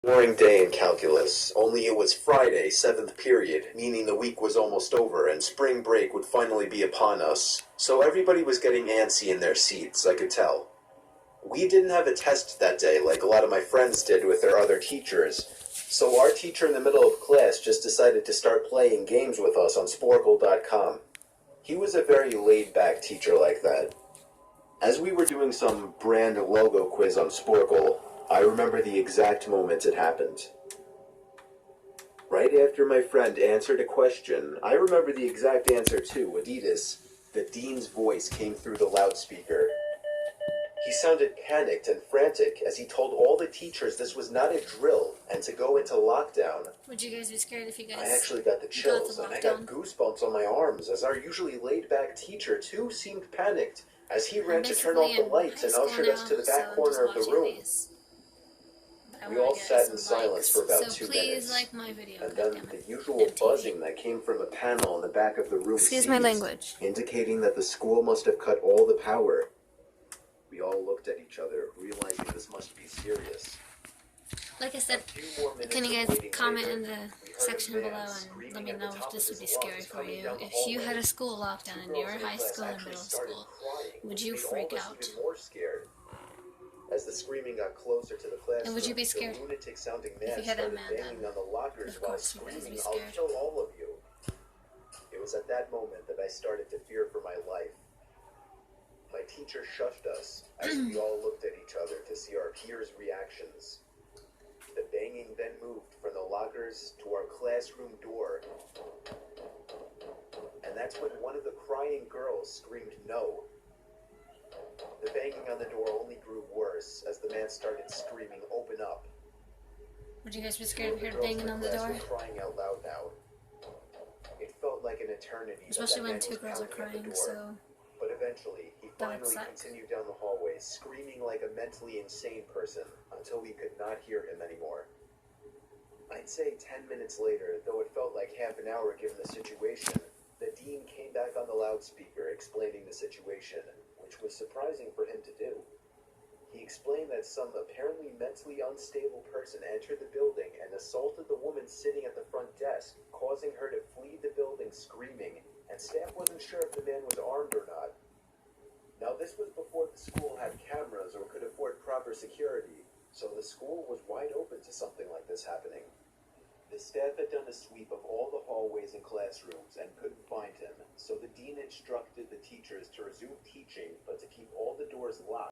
Boring day in calculus, only it was Friday, 7th period, meaning the week was almost over and spring break would finally be upon us. So everybody was getting antsy in their seats, I could tell. We didn't have a test that day like a lot of my friends did with their other teachers, so our teacher in the middle of class just decided to start playing games with us on Sporkle.com. He was a very laid-back teacher like that. As we were doing some brand logo quiz on Sporkle, I remember the exact moment it happened. Right after my friend answered a question, I remember the exact answer too, Adidas. The dean's voice came through the loudspeaker. He sounded panicked and frantic as he told all the teachers this was not a drill and to go into lockdown. Would you guys be scared if you guys I actually got the chills and I got goosebumps on my arms as our usually laid-back teacher too seemed panicked as he ran to turn off the lights and ushered us to the back corner of the room. We all sat in silence for about 2 minutes, like my video, and then the usual buzzing that came from a panel in the back of the room ceased, indicating that the school must have cut all the power. We all looked at each other, realizing this must be serious. Like I said, can you guys comment in the section below and let me know if this would be scary for you? If you had a school lockdown in your high school and middle school, would you freak out? As the screaming got closer to the classroom, and would you be scared the lunatic-sounding man if you had that started man banging on the lockers of while course you guys would screaming, be "I'll scared. kill all of you." It was at that moment that I started to fear for my life. My teacher shushed us as we all looked at each other to see our peers' reactions. The banging then moved from the lockers to our classroom door. And that's when one of the crying girls screamed no. The banging on the door only grew worse as the man started screaming, "Open up." Would you guys be scared if you heard banging on the door? Crying out loud now. It felt like an eternity. Especially when two girls are crying, so... But eventually, he finally continued down the hallway, screaming like a mentally insane person, until we could not hear him anymore. I'd say 10 minutes later, though it felt like half an hour given the situation, the dean came back on the loudspeaker explaining the situation, which was surprising for him to do. He explained that some apparently mentally unstable person entered the building and assaulted the woman sitting at the front desk, causing her to flee the building screaming, and staff wasn't sure if the man was armed or not. Now this was before the school had cameras or could afford proper security, so the school was wide open to something like this happening. The staff had done a sweep of all the hallways and classrooms and couldn't find him, so the dean instructed the teachers to resume teaching but to keep all the doors locked.